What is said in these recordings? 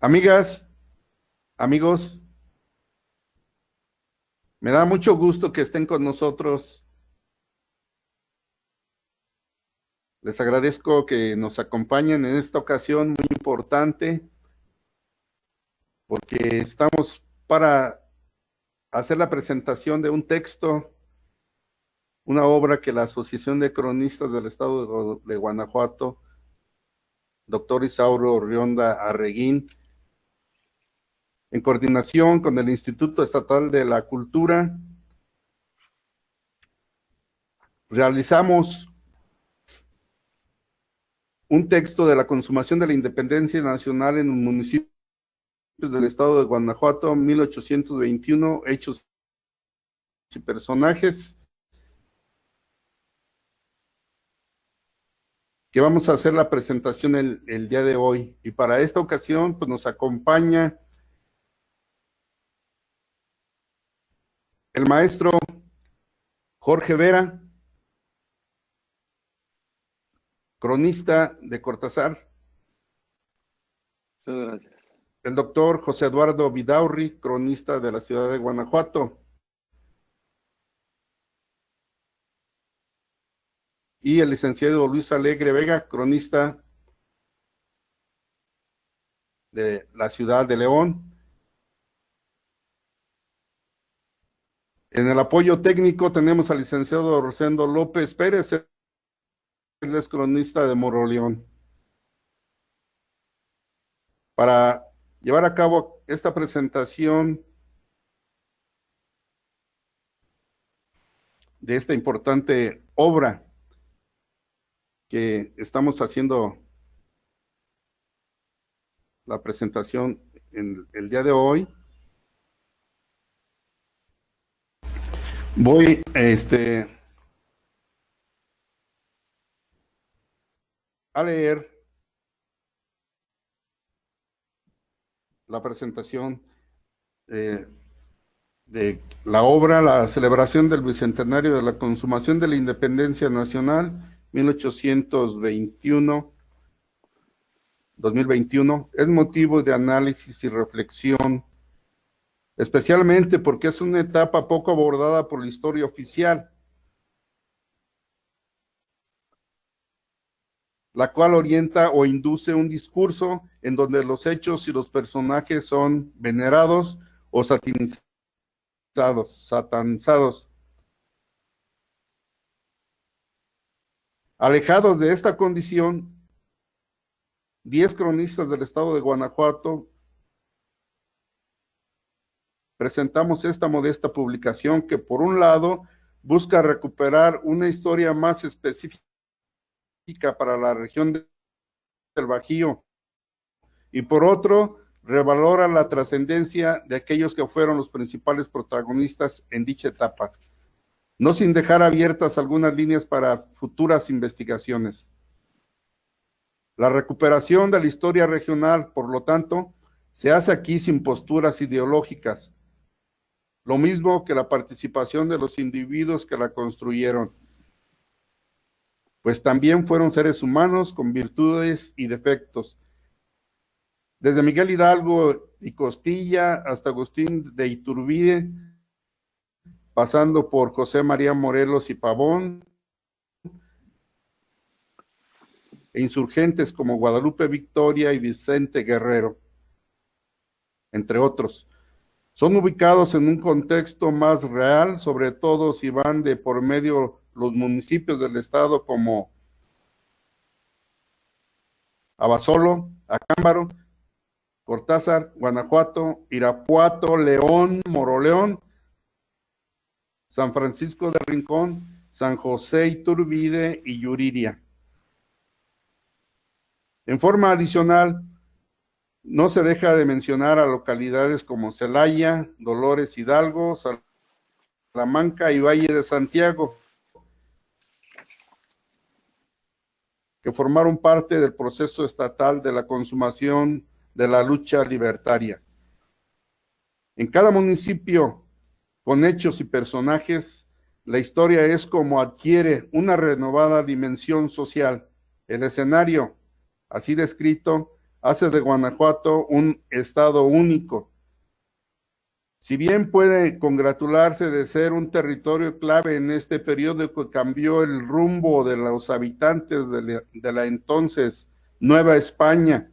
Amigas, amigos, me da mucho gusto que estén con nosotros. Les agradezco que nos acompañen en esta ocasión muy importante porque estamos para hacer la presentación de un texto, una obra que la Asociación de Cronistas del Estado de Guanajuato, doctor Isauro Rionda Arreguín, en coordinación con el Instituto Estatal de la Cultura, realizamos un texto de la consumación de la independencia nacional en un municipio del estado de Guanajuato, 1821, hechos y personajes, que vamos a hacer la presentación el día de hoy. Y para esta ocasión, pues nos acompaña el maestro Jorge Vera, cronista de Cortázar, Muchas gracias. el doctor José Eduardo Vidaurri, cronista de la ciudad de Guanajuato, y el licenciado Luis Alegre Vega, cronista de la ciudad de León. En el apoyo técnico tenemos al licenciado Rosendo López Pérez, él es cronista de Moroleón. Para llevar a cabo esta presentación de esta importante obra que estamos haciendo la presentación en el día de hoy, voy a leer la presentación de la obra, la celebración del bicentenario de la consumación de la independencia nacional, 1821-2021, es motivo de análisis y reflexión, especialmente porque es una etapa poco abordada por la historia oficial, la cual orienta o induce un discurso en donde los hechos y los personajes son venerados o satanizados. Alejados de esta condición, 10 cronistas del estado de Guanajuato presentamos esta modesta publicación que, por un lado, busca recuperar una historia más específica para la región del Bajío y, por otro, revalora la trascendencia de aquellos que fueron los principales protagonistas en dicha etapa, no sin dejar abiertas algunas líneas para futuras investigaciones. La recuperación de la historia regional, por lo tanto, se hace aquí sin posturas ideológicas, lo mismo que la participación de los individuos que la construyeron, pues también fueron seres humanos con virtudes y defectos. Desde Miguel Hidalgo y Costilla hasta Agustín de Iturbide, pasando por José María Morelos y Pavón, e insurgentes como Guadalupe Victoria y Vicente Guerrero, entre otros. Son ubicados en un contexto más real, sobre todo si van de por medio los municipios del estado como Abasolo, Acámbaro, Cortázar, Guanajuato, Irapuato, León, Moroleón, San Francisco de Rincón, San José Iturbide y Yuriria. En forma adicional, no se deja de mencionar a localidades como Celaya, Dolores Hidalgo, Salamanca y Valle de Santiago, que formaron parte del proceso estatal de la consumación de la lucha libertaria. En cada municipio, con hechos y personajes, la historia es como adquiere una renovada dimensión social. El escenario, así descrito, hace de Guanajuato un estado único. Si bien puede congratularse de ser un territorio clave en este periodo que cambió el rumbo de los habitantes de la entonces Nueva España,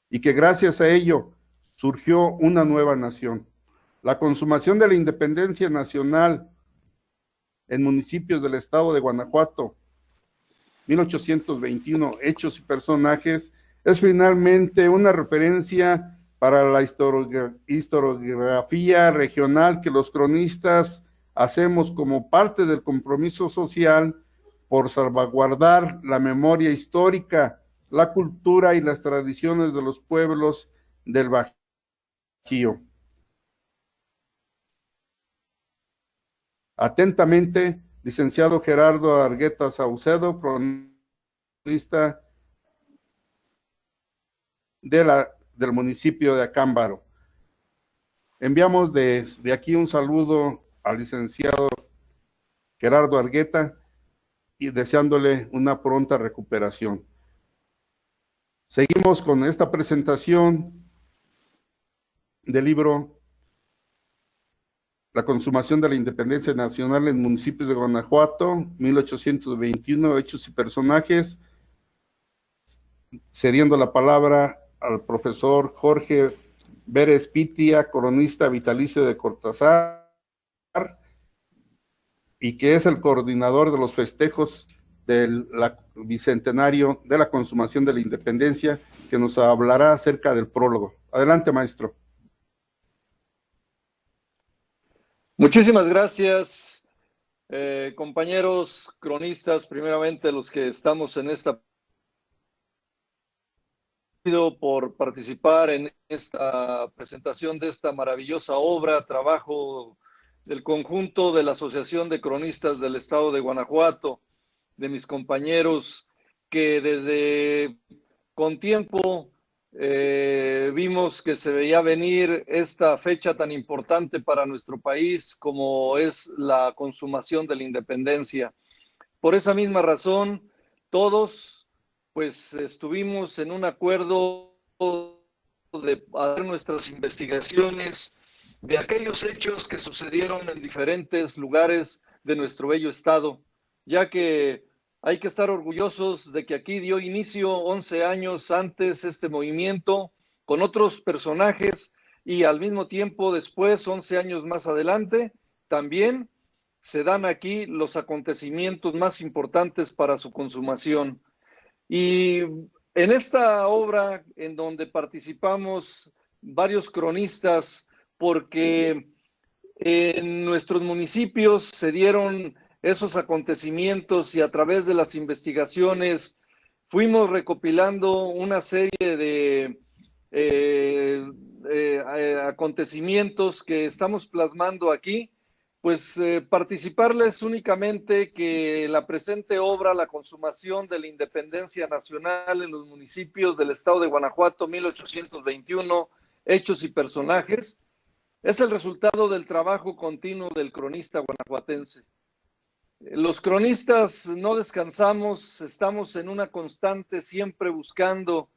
y que gracias a ello surgió una nueva nación. La consumación de la independencia nacional en municipios del estado de Guanajuato, 1821, hechos y personajes, es finalmente una referencia para la historiografía regional que los cronistas hacemos como parte del compromiso social por salvaguardar la memoria histórica, la cultura y las tradiciones de los pueblos del Bajío. Atentamente, licenciado Gerardo Argueta Saucedo, cronista del municipio de Acámbaro. Enviamos desde aquí un saludo al licenciado Gerardo Argueta y deseándole una pronta recuperación. Seguimos con esta presentación del libro La consumación de la independencia nacional en municipios de Guanajuato, 1821, hechos y personajes, cediendo la palabra al profesor Jorge Vélez Pitia, cronista vitalicio de Cortázar, y que es el coordinador de los festejos del bicentenario de la consumación de la independencia, que nos hablará acerca del prólogo. Adelante, maestro. Muchísimas gracias, compañeros cronistas, primeramente los que estamos en esta por participar en esta presentación de esta maravillosa obra, trabajo del conjunto de la Asociación de Cronistas del Estado de Guanajuato, de mis compañeros que desde con tiempo vimos que se veía venir esta fecha tan importante para nuestro país como es la consumación de la independencia. Por esa misma razón, todos pues estuvimos en un acuerdo de hacer nuestras investigaciones de aquellos hechos que sucedieron en diferentes lugares de nuestro bello estado, ya que hay que estar orgullosos de que aquí dio inicio 11 años antes este movimiento con otros personajes y al mismo tiempo después, 11 años más adelante, también se dan aquí los acontecimientos más importantes para su consumación. Y en esta obra, en donde participamos varios cronistas, porque en nuestros municipios se dieron esos acontecimientos y a través de las investigaciones fuimos recopilando una serie de acontecimientos que estamos plasmando aquí, pues participarles únicamente que la presente obra, La consumación de la independencia nacional en los municipios del estado de Guanajuato, 1821, hechos y personajes, es el resultado del trabajo continuo del cronista guanajuatense. Los cronistas no descansamos, estamos en una constante siempre buscando,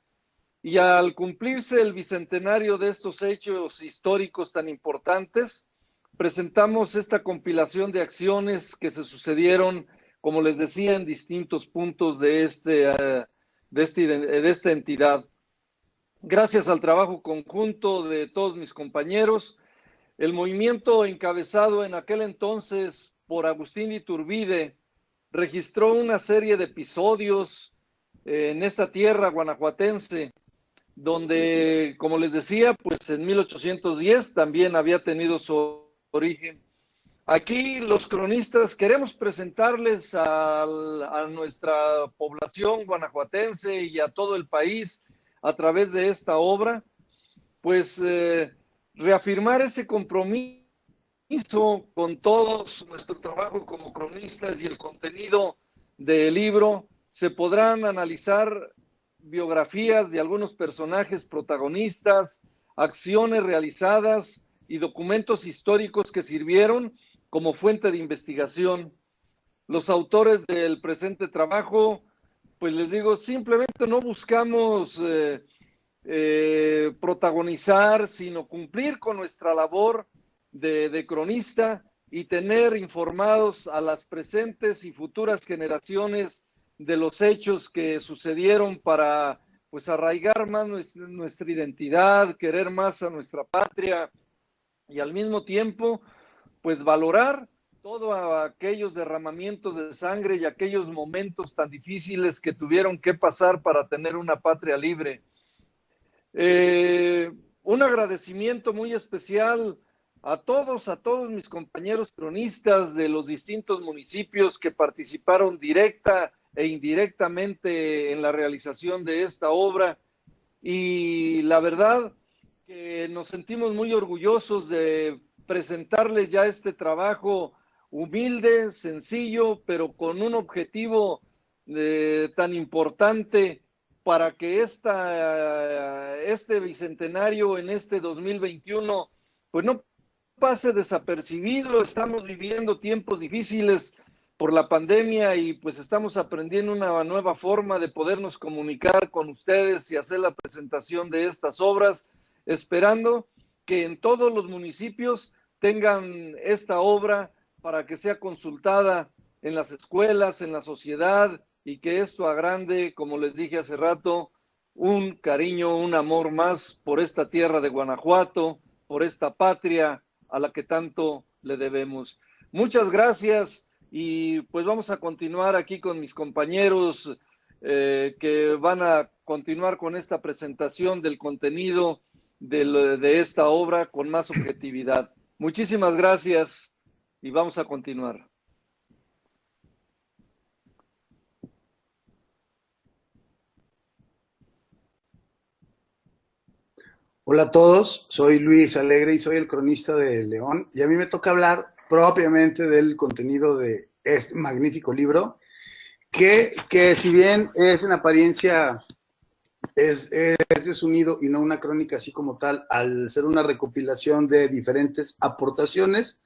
y al cumplirse el bicentenario de estos hechos históricos tan importantes, presentamos esta compilación de acciones que se sucedieron, como les decía, en distintos puntos de esta entidad. Gracias al trabajo conjunto de todos mis compañeros, el movimiento encabezado en aquel entonces por Agustín Iturbide registró una serie de episodios en esta tierra guanajuatense, donde, como les decía, pues en 1810 también había tenido su origen. Aquí los cronistas queremos presentarles a nuestra población guanajuatense y a todo el país a través de esta obra, pues reafirmar ese compromiso con todos nuestro trabajo como cronistas, y el contenido del libro se podrán analizar biografías de algunos personajes protagonistas, acciones realizadas y documentos históricos que sirvieron como fuente de investigación. Los autores del presente trabajo pues les digo, simplemente no buscamos protagonizar, sino cumplir con nuestra labor de cronista y tener informados a las presentes y futuras generaciones de los hechos que sucedieron para pues arraigar más nuestra identidad, querer más a nuestra patria y al mismo tiempo pues valorar todos aquellos derramamientos de sangre y aquellos momentos tan difíciles que tuvieron que pasar para tener una patria libre. Un agradecimiento muy especial a todos mis compañeros cronistas de los distintos municipios que participaron directa e indirectamente en la realización de esta obra. Y la verdad que nos sentimos muy orgullosos de presentarles ya este trabajo humilde, sencillo, pero con un objetivo tan importante para que este bicentenario en este 2021 pues no pase desapercibido. Estamos viviendo tiempos difíciles por la pandemia y pues estamos aprendiendo una nueva forma de podernos comunicar con ustedes y hacer la presentación de estas obras, esperando que en todos los municipios tengan esta obra para que sea consultada en las escuelas, en la sociedad, y que esto agrande, como les dije hace rato, un cariño, un amor más por esta tierra de Guanajuato, por esta patria a la que tanto le debemos. Muchas gracias y pues vamos a continuar aquí con mis compañeros que van a continuar con esta presentación del contenido de esta obra con más objetividad. Muchísimas gracias y vamos a continuar. Hola a todos, soy Luis Alegre y soy el cronista de León, y a mí me toca hablar propiamente del contenido de este magnífico libro, que si bien es en apariencia es desunido y no una crónica así como tal, al ser una recopilación de diferentes aportaciones,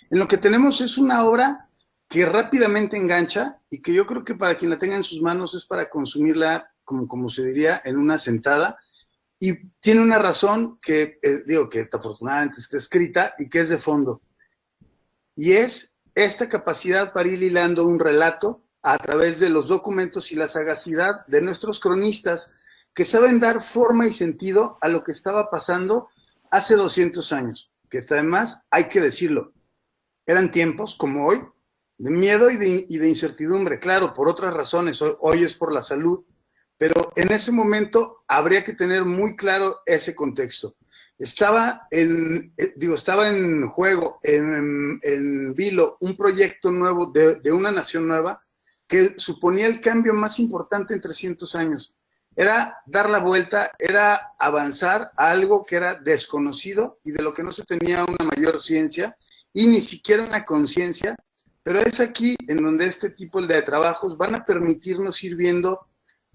en lo que tenemos es una obra que rápidamente engancha y que yo creo que para quien la tenga en sus manos es para consumirla, como se diría, en una sentada. Y tiene una razón que, que afortunadamente está escrita y que es de fondo. Y es esta capacidad para ir hilando un relato a través de los documentos y la sagacidad de nuestros cronistas que saben dar forma y sentido a lo que estaba pasando hace 200 años. Que además, hay que decirlo, eran tiempos, como hoy, de miedo y de incertidumbre. Claro, por otras razones, hoy es por la salud, pero en ese momento habría que tener muy claro ese contexto. Estaba en juego, en vilo, un proyecto nuevo de una nación nueva que suponía el cambio más importante en 300 años. Era dar la vuelta, era avanzar a algo que era desconocido y de lo que no se tenía una mayor ciencia y ni siquiera una conciencia, pero es aquí en donde este tipo de trabajos van a permitirnos ir viendo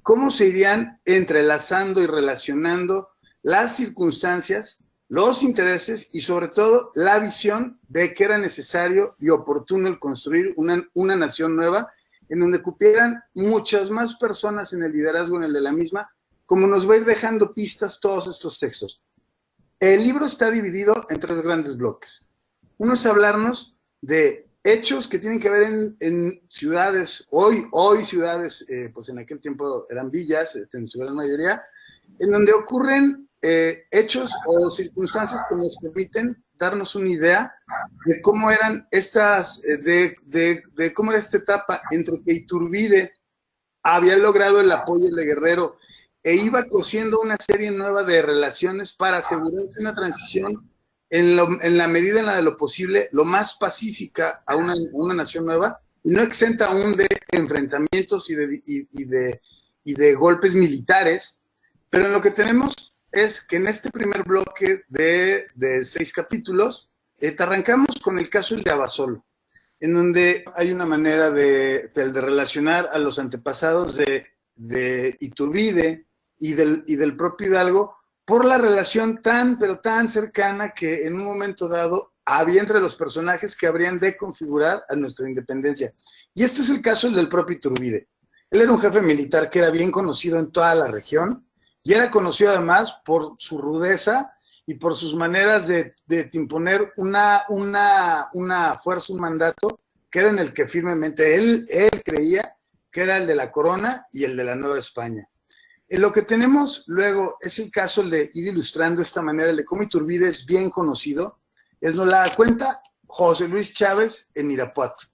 cómo se irían entrelazando y relacionando las circunstancias, los intereses y sobre todo la visión de que era necesario y oportuno el construir una nación nueva en donde cupieran muchas más personas en el liderazgo en el de la misma, como nos va a ir dejando pistas todos estos textos. El libro está dividido en 3 grandes bloques. Uno es hablarnos de hechos que tienen que ver en ciudades, hoy ciudades, pues en aquel tiempo eran villas, en su gran mayoría, en donde ocurren hechos o circunstancias que nos permiten darnos una idea de cómo eran de cómo era esta etapa entre que Iturbide había logrado el apoyo de Guerrero e iba cosiendo una serie nueva de relaciones para asegurarse una transición en la medida en la de lo posible, lo más pacífica a una nación nueva, y no exenta aún de enfrentamientos y de golpes militares, pero en lo que tenemos es que en este primer bloque de 6 capítulos, te arrancamos con el caso de Abasolo, en donde hay una manera de relacionar a los antepasados de Iturbide y del propio Hidalgo, por la relación pero tan cercana que en un momento dado había entre los personajes que habrían de configurar a nuestra independencia. Y este es el caso del propio Iturbide. Él era un jefe militar que era bien conocido en toda la región y era conocido además por su rudeza y por sus maneras de imponer una fuerza, un mandato, que era en el que firmemente él creía que era el de la corona y el de la Nueva España. Lo que tenemos luego es el caso de ir ilustrando de esta manera, el de cómo Iturbide es bien conocido, nos la cuenta José Luis Chávez en Irapuato.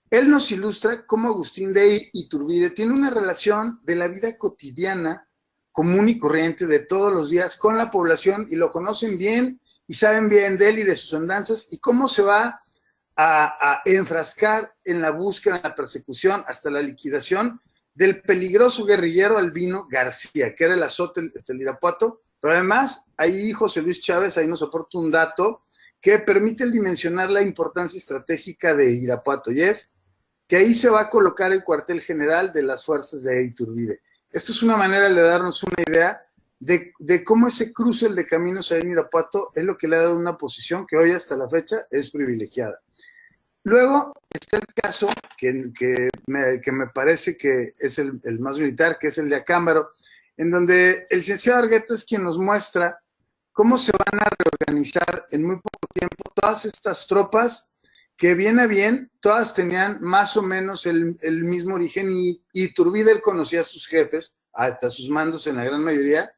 Él nos ilustra cómo Agustín de Iturbide tiene una relación de la vida cotidiana, común y corriente de todos los días con la población, y lo conocen bien y saben bien de él y de sus andanzas, y cómo se va a enfrascar en la búsqueda, en la persecución, hasta la liquidación del peligroso guerrillero Albino García, que era el azote del Irapuato. Pero además, ahí José Luis Chávez ahí nos aporta un dato que permite dimensionar la importancia estratégica de Irapuato, y es que ahí se va a colocar el cuartel general de las fuerzas de Iturbide. Esto es una manera de darnos una idea de cómo ese cruce de caminos ahí en Irapuato es lo que le ha dado una posición que hoy hasta la fecha es privilegiada. Luego está el caso que me parece que es el más militar, que es el de Acámbaro, en donde el licenciado Argueta es quien nos muestra cómo se van a reorganizar en muy poco tiempo todas estas tropas que bien a bien, todas tenían más o menos el mismo origen, y Iturbide él conocía a sus jefes, hasta sus mandos en la gran mayoría,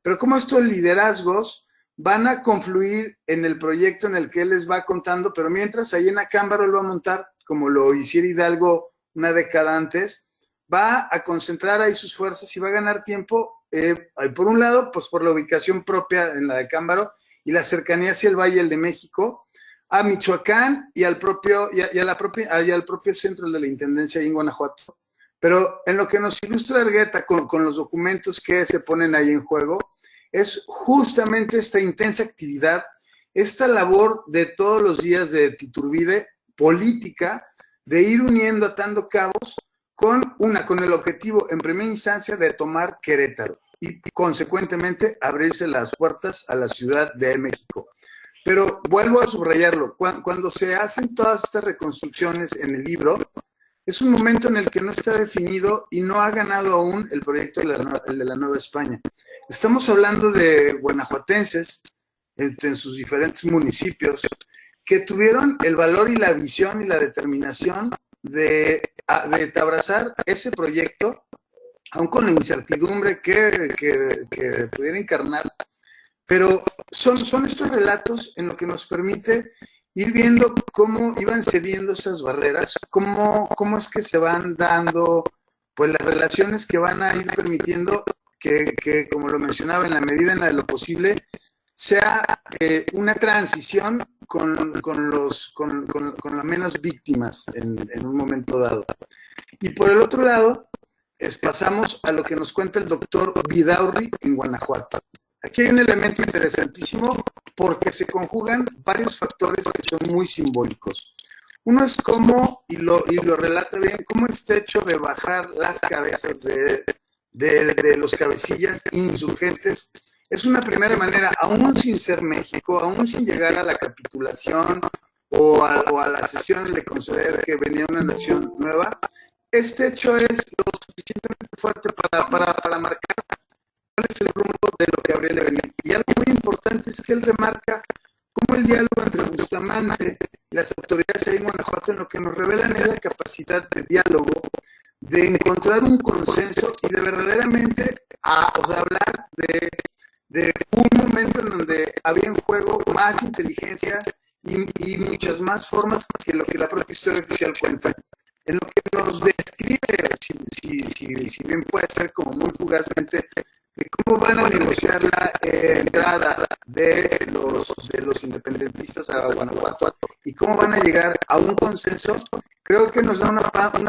pero cómo estos liderazgos van a confluir en el proyecto en el que él les va contando, pero mientras ahí en Acámbaro él va a montar, como lo hiciera Hidalgo una década antes, va a concentrar ahí sus fuerzas y va a ganar tiempo, por un lado, pues por la ubicación propia en la de Acámbaro y la cercanía hacia el Valle de México, a Michoacán y al propio centro de la Intendencia ahí en Guanajuato. Pero en lo que nos ilustra Argueta con los documentos que se ponen ahí en juego, es justamente esta intensa actividad, esta labor de todos los días de Iturbide, política, de ir uniendo, atando cabos, con el objetivo, en primera instancia, de tomar Querétaro y, consecuentemente, abrirse las puertas a la Ciudad de México. Pero vuelvo a subrayarlo, cuando se hacen todas estas reconstrucciones en el libro, es un momento en el que no está definido y no ha ganado aún el proyecto de la Nueva España. Estamos hablando de guanajuatenses en sus diferentes municipios que tuvieron el valor y la visión y la determinación de abrazar ese proyecto, aun con la incertidumbre que pudiera encarnar. Pero son estos relatos en lo que nos permite ir viendo cómo iban cediendo esas barreras, cómo es que se van dando pues las relaciones que van a ir permitiendo que, como lo mencionaba, en la medida en la de lo posible, sea una transición con las menos víctimas en un momento dado. Y por el otro lado, pasamos a lo que nos cuenta el doctor Vidaurri en Guanajuato. Aquí hay un elemento interesantísimo porque se conjugan varios factores que son muy simbólicos. Uno es cómo, y lo relata bien, cómo este hecho de bajar las cabezas de los cabecillas insurgentes es una primera manera, aún sin ser México, aún sin llegar a la capitulación o a la cesión de conceder que venía una nación nueva. Este hecho es lo suficientemente fuerte para marcar cuál es el rumbo de lo que habría de venir. Y algo muy importante es que él remarca cómo el diálogo entre Bustamante y las autoridades ahí en Guanajuato, en lo que nos revelan es la capacidad de diálogo, de encontrar un consenso y de verdaderamente hablar de un momento en donde había en juego más inteligencia y muchas más formas que lo que la propia historia oficial cuenta. En lo que nos describe, si bien puede ser como muy fugazmente, de cómo van a negociar la entrada de los independentistas a Guanajuato y cómo van a llegar a un consenso, creo que nos da una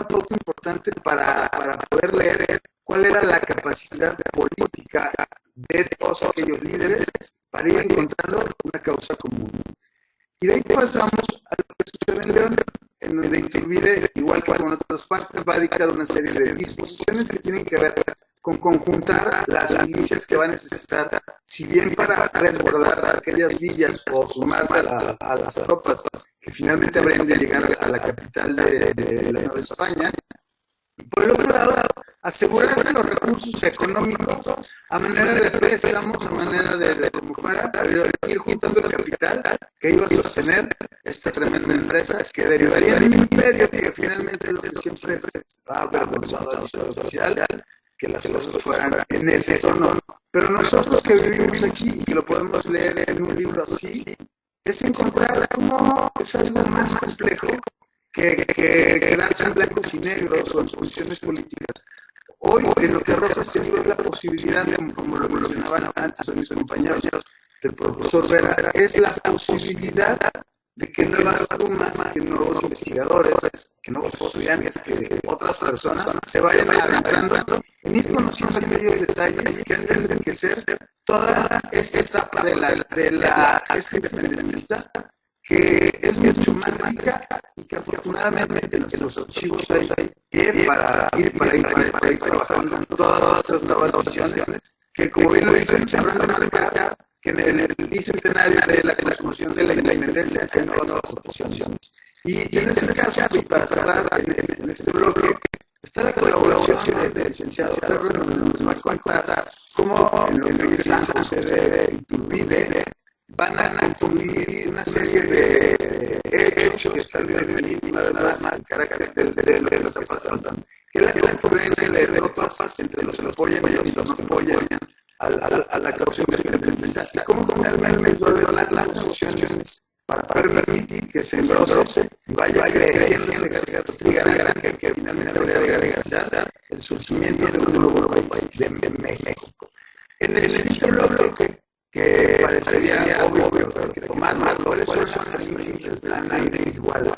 pauta importante para poder leer cuál era la capacidad política de todos aquellos líderes para ir encontrando una causa común. Y de ahí pasamos a lo que sucede en León, en donde Iturbide, igual que en otras partes, va a dictar una serie de disposiciones que tienen que ver con conjuntar las milicias que va a necesitar, si bien para resguardar aquellas villas o sumarse a las tropas que finalmente habrían de llegar a la capital de la Nueva España, por el otro lado, asegurarse los recursos económicos a manera de préstamos, a manera de como fuera, ir juntando el capital que iba a sostener esta tremenda empresa, que derivaría en un imperio que finalmente lo que siempre ha avergonzado a la historia social, que las cosas fueran en ese tono. Pero nosotros que vivimos aquí y lo podemos leer en un libro así, es encontrar cómo es algo más complejo que quedarse en blancos y negros o en posiciones políticas. Hoy, en lo que arroja este libro, es la posibilidad, como lo mencionaban antes mis compañeros del profesor Vera, es la posibilidad de que nuevas plumas, que nuevos investigadores, que nuevos estudiantes, que otras personas se vayan adentrando en ir conociendo aquellos detalles que han de enriquecer toda esta etapa de la gesta independentista, que es mucho más rica y que afortunadamente en los archivos hay pie para ir trabajando todas estas nuevas visiones que, como bien lo dicen, se habrán de marcar que en el bicentenario de la consumación de la independencia hay nuevas aportaciones. Y en este caso, y para cerrar en este bloque, está la colaboración del licenciado Ferro, donde nos va a contar cómo en lo que San José de Iturbide van a confluir una serie de hechos que están definidos una vez más el carácter de lo que está pasando, que la confluencia de tropas entre los que apoyan y los que no apoyan a la causa independentista, así como finalmente va a haber las negociaciones para permitir que se engrose y vaya creciendo ese gasto trigarante que finalmente habría de garantizar el surgimiento de un nuevo país de México. En el siguiente bloque, que parecería obvio, pero que tomarlo, cuáles son las premisas de la ley de Iguala.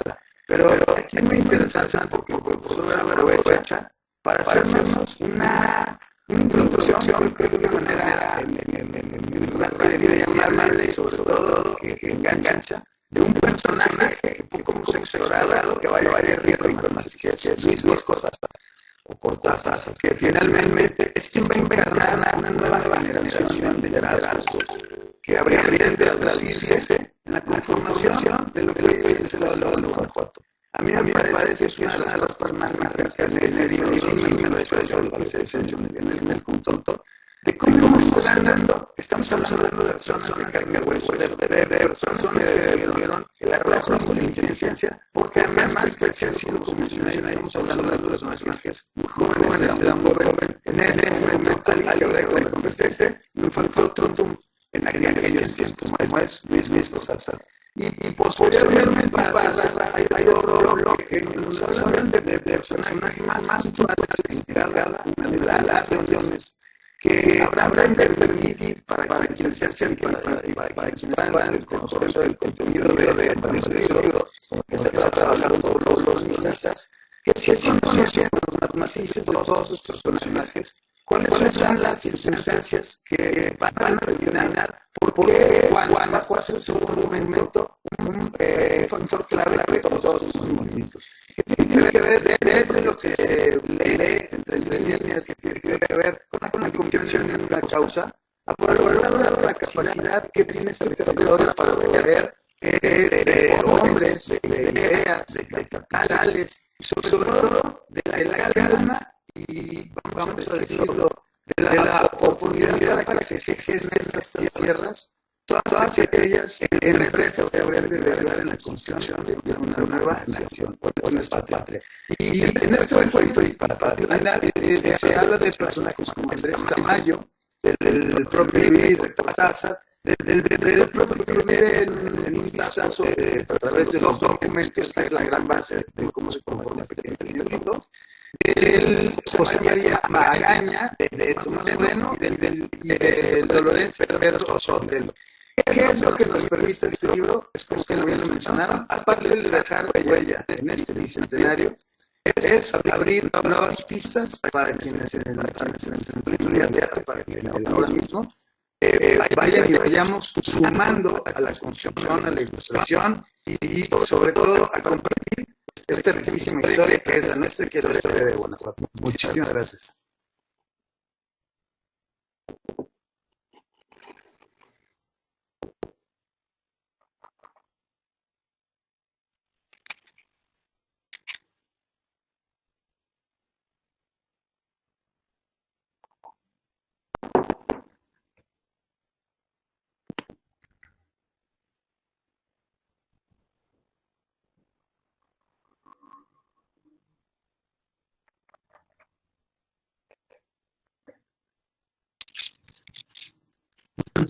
Pero aquí es muy interesante porque el profesor aprovecha para hacernos una introducción, yo creo que de manera rápida y llamarle, y sobre todo que engancha, de un personaje que poco hemos explorado, que vaya rico y con más que es Luis Cortázar, o Cortázar, que finalmente es quien va a encarnar una nueva generación de liderazgos que habría de traducirse en la conformación de lo que es el Estado de Guanajuato. A mí me parece que es una de las partes más marcadas de ese libro, y me lo expreso lo que se dice en el conjunto, de cómo estamos hablando de personas de carne y hueso, de personas que vieron el arrojo de la inteligencia, porque además de que así lo mencioné, estamos hablando de personas que es muy jóvenes, era muy joven, en ese momento alguien que habría que confesarse, me faltó tonto en aquellos tiempos, como es Luis Cortázar. Y posteriormente, para cerrar, hay otro bloque que nos hablan de personajes más puntuales en cada una de las regiones que habrán de permitir para quienes se acerquen para expandir el conocimiento del contenido de varios libros que se está trabajando todos los mistas, que si así conocen los matices de todos estos personajes, cuáles son las circunstancias que van a determinar por qué Guanajuato es un momento, un factor clave de todos los movimientos. Que tiene que ver desde lo que se lee entre líneas, que tiene que ver con la convicción en una causa, a por el lado de la capacidad que tiene este territorio para ver de hombres, de ideas, de capitales, y sobre todo de la calma y, vamos a decirlo, de la oportunidad para que se existen estas tierras, todas aquellas empresas que habrían de derivar en la construcción de una nueva nación, o nuestra patria. Y en este encuentro, y para terminar, se habla de personajes como Andrés Tamayo, del propio Luis Cortázar, del propio Iturbide en un vistazo a través de los documentos, que es la gran base de cómo se conforma este pequeño libro, del José María Magaña, de Tomás Moreno y de Lorenzo Pedro Sotelo. ¿Qué es lo que nos permite este libro? Es como que bien lo mencionaron, aparte de dejar huella en este bicentenario, es abrir nuevas pistas para quienes en el teatro, para que ahora mismo vayan y vayamos sumando a la construcción, a la ilustración y sobre todo a compartir esta riquísima historia que es la nuestra, que es la historia de Guanajuato. Muchísimas gracias.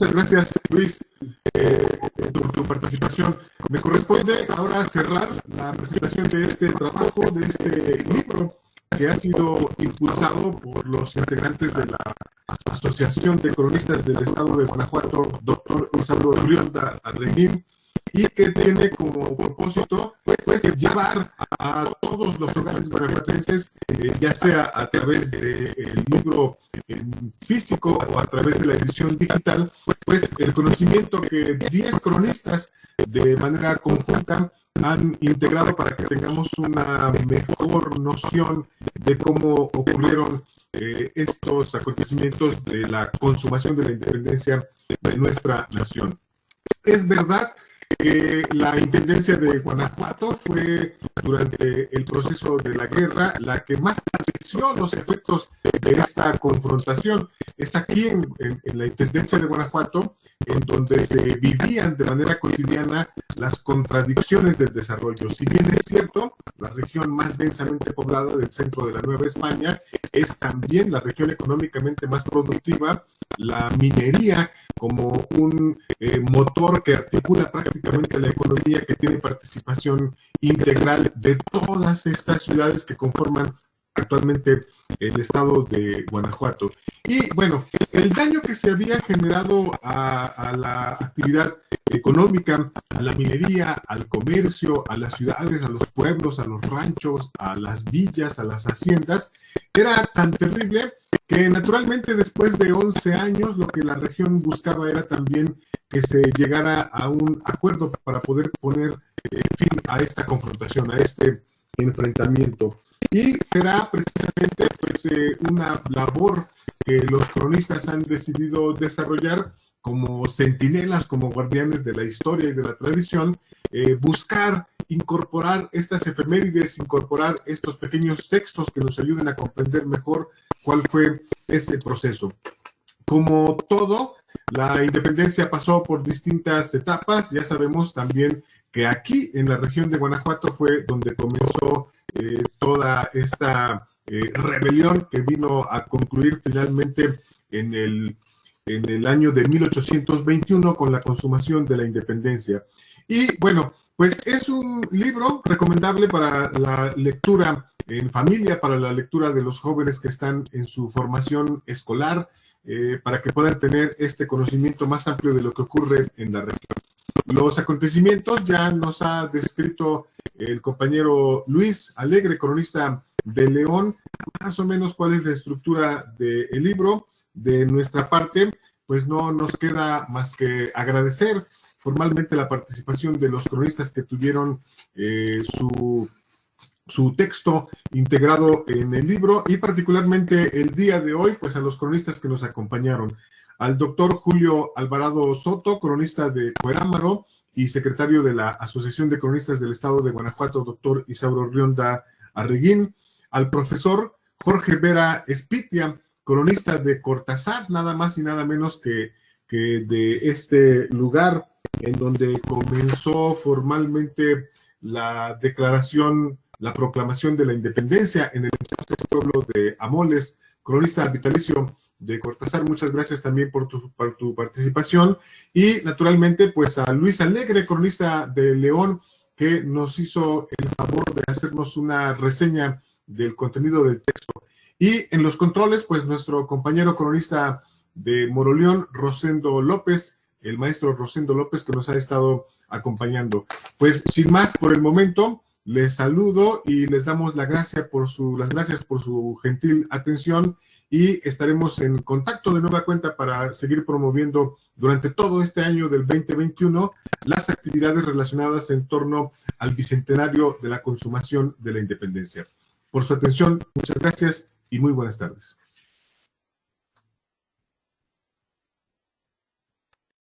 Muchas gracias, Luis, por tu participación. Me corresponde ahora cerrar la presentación de este trabajo, de este libro, que ha sido impulsado por los integrantes de la Asociación de Cronistas del Estado de Guanajuato, doctor Isauro Rionda Arreguín, y que tiene como propósito pues llevar a todos los hogares guanajuatenses, ya sea a través del libro físico o a través de la edición digital, pues el conocimiento que 10 cronistas de manera conjunta han integrado para que tengamos una mejor noción de cómo ocurrieron estos acontecimientos de la consumación de la independencia de nuestra nación. Es verdad que la Intendencia de Guanajuato fue, durante el proceso de la guerra, la que más padeció los efectos de esta confrontación. Es aquí en la Intendencia de Guanajuato en donde se vivían de manera cotidiana las contradicciones del desarrollo. Si bien es cierto, la región más densamente poblada del centro de la Nueva España es también la región económicamente más productiva. La minería como un motor que articula prácticamente la economía, que tiene participación integral de todas estas ciudades que conforman actualmente el estado de Guanajuato. Y bueno, el daño que se había generado a la actividad económica, a la minería, al comercio, a las ciudades, a los pueblos, a los ranchos, a las villas, a las haciendas, era tan terrible que naturalmente después de 11 años lo que la región buscaba era también que se llegara a un acuerdo para poder poner fin a esta confrontación, a este enfrentamiento. Y será precisamente pues, una labor que los cronistas han decidido desarrollar como centinelas, como guardianes de la historia y de la tradición, buscar incorporar estas efemérides, incorporar estos pequeños textos que nos ayuden a comprender mejor cuál fue ese proceso. Como todo, la independencia pasó por distintas etapas. Ya sabemos también que aquí en la región de Guanajuato fue donde comenzó toda esta rebelión que vino a concluir finalmente en el año de 1821 con la consumación de la independencia. Y bueno, pues es un libro recomendable para la lectura en familia, para la lectura de los jóvenes que están en su formación escolar, para que puedan tener este conocimiento más amplio de lo que ocurre en la región. Los acontecimientos ya nos ha descrito el compañero Luis Alegre, cronista de León, más o menos cuál es la estructura del libro. De nuestra parte, pues no nos queda más que agradecer formalmente la participación de los cronistas que tuvieron su texto integrado en el libro, y particularmente el día de hoy, pues a los cronistas que nos acompañaron. Al doctor Julio Alvarado Soto, cronista de Cuerámaro y secretario de la Asociación de Cronistas del Estado de Guanajuato, doctor Isauro Rionda Arreguín. Al profesor Jorge Vera Espitia, cronista de Cortázar, nada más y nada menos que de este lugar en donde comenzó formalmente la declaración, la proclamación de la independencia en el pueblo de Amoles, cronista vitalicio de Cortázar. Muchas gracias también por tu participación. Y naturalmente, pues a Luis Alegre, cronista de León, que nos hizo el favor de hacernos una reseña del contenido del texto. Y en los controles, pues nuestro compañero cronista de Moroleón, Rosendo López, el maestro Rosendo López, que nos ha estado acompañando. Pues sin más por el momento, les saludo y les damos las gracias por su gentil atención, y estaremos en contacto de nueva cuenta para seguir promoviendo durante todo este año del 2021 las actividades relacionadas en torno al bicentenario de la consumación de la independencia. Por su atención, muchas gracias y muy buenas tardes.